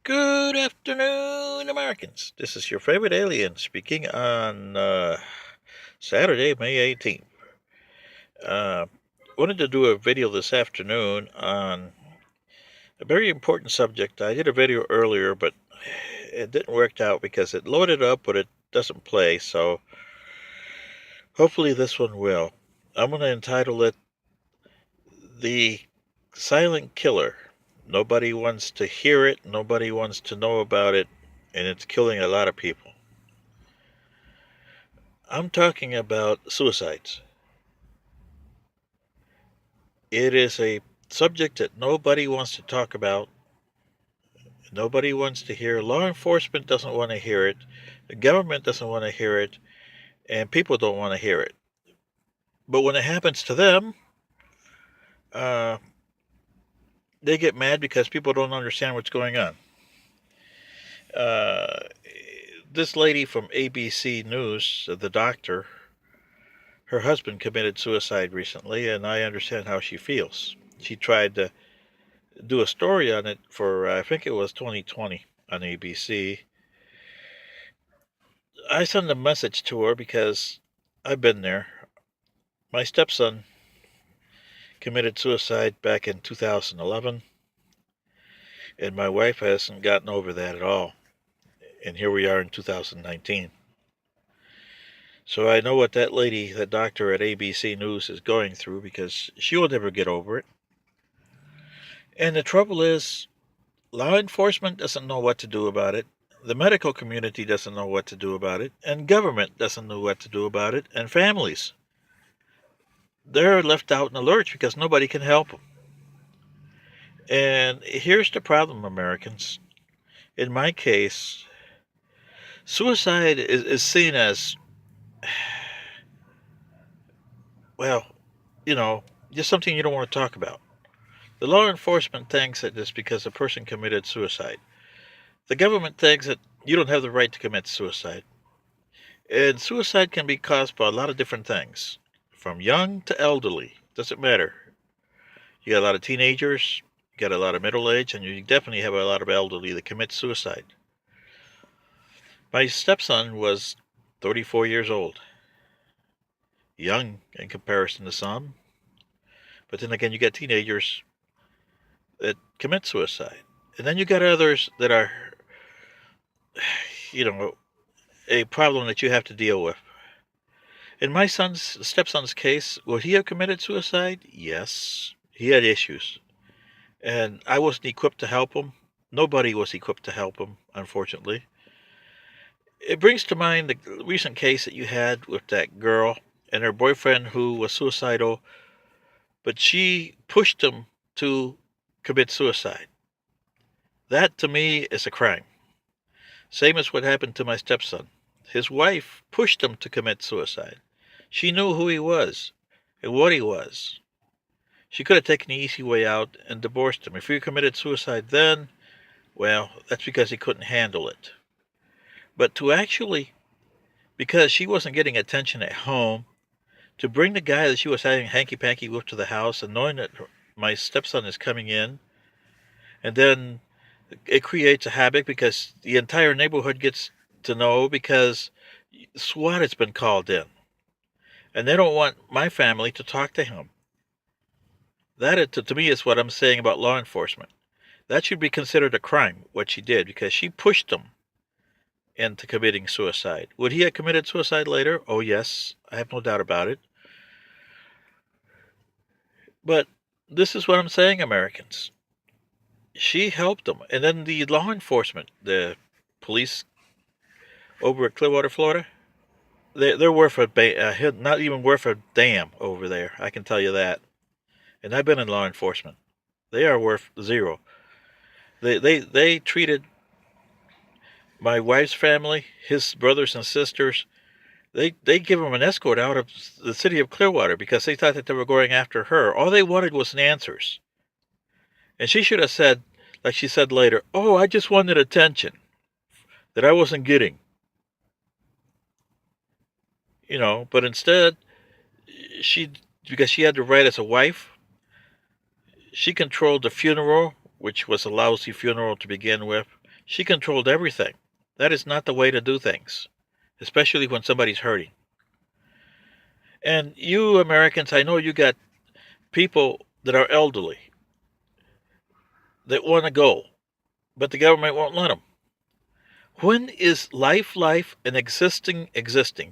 Good afternoon, Americans. This is your favorite alien speaking on Saturday, May 18th. Uh, Wanted to do a video this afternoon on a very important subject. I did a video earlier, but it didn't work out because it loaded up, but it doesn't play. So hopefully this one will. I'm going to entitle it The Silent Killer. Nobody wants to hear it, nobody wants to know about it, and it's killing a lot of people. I'm talking about suicides. It is a subject that nobody wants to talk about. Nobody wants to hear. Law enforcement doesn't want to hear it. The government doesn't want to hear it. And people don't want to hear it. But when it happens to them, uh, they get mad because people don't understand what's going on. Uh, this lady from ABC News, the doctor, her husband committed suicide recently, and I understand how she feels. She tried to do a story on it for, I think it was 2020 on ABC. I sent a message to her because I've been there. My stepson committed suicide back in 2011, and my wife hasn't gotten over that at all. And here we are in 2019. So I know what that lady, that doctor at ABC News, is going through because she will never get over it. And the trouble is, law enforcement doesn't know what to do about it. The medical community doesn't know what to do about it. And government doesn't know what to do about it. And families. They're left out in the lurch because nobody can help them. And here's the problem, Americans. In my case, suicide is seen as, well, you know, just something you don't want to talk about. The law enforcement thinks that it's because a person committed suicide. The government thinks that you don't have the right to commit suicide. And suicide can be caused by a lot of different things, from young to elderly. Doesn't matter. You got a lot of teenagers, you got a lot of middle age, and you definitely have a lot of elderly that commit suicide. My stepson was 34 years old. Young in comparison to some. But then again, you got teenagers that commit suicide. And then you got others that are, you know, a problem that you have to deal with. In my stepson's case, would he have committed suicide? Yes. He had issues. And I wasn't equipped to help him. Nobody was equipped to help him, unfortunately. It brings to mind the recent case that you had with that girl and her boyfriend who was suicidal, but she pushed him to commit suicide. That, to me, is a crime. Same as what happened to my stepson. His wife pushed him to commit suicide. She knew who he was and what he was. She could have taken the easy way out and divorced him. If he committed suicide then, well, that's because he couldn't handle it. But to actually, because she wasn't getting attention at home, to bring the guy that she was having hanky-panky with to the house and knowing that my stepson is coming in, and then it creates a havoc because the entire neighborhood gets to know because SWAT has been called in. And they don't want my family to talk to him. That, to me, is what I'm saying about law enforcement. That should be considered a crime, what she did, because she pushed him into committing suicide. Would he have committed suicide later? Oh, yes. I have no doubt about it. But this is what I'm saying, Americans. She helped him. And then the law enforcement, the police over at Clearwater, Florida, they're worth not even worth a damn over there. I can tell you that. And I've been in law enforcement. They are worth zero. They treated my wife's family, his brothers and sisters. They give him an escort out of the city of Clearwater because they thought that they were going after her. All they wanted was answers. And she should have said, like she said later, "Oh, I just wanted attention that I wasn't getting." But instead, she, because she had the right as a wife, she controlled the funeral, which was a lousy funeral to begin with. She controlled everything. That is not the way to do things, especially when somebody's hurting. And you Americans, I know you got people that are elderly that want to go, but the government won't let them. When is life and existing?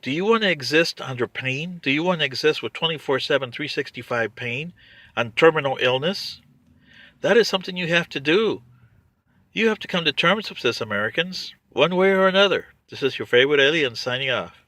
Do you want to exist under pain? Do you want to exist with 24/7, 365 pain on terminal illness? That is something you have to do. You have to come to terms with this, Americans, one way or another. This is your favorite alien signing off.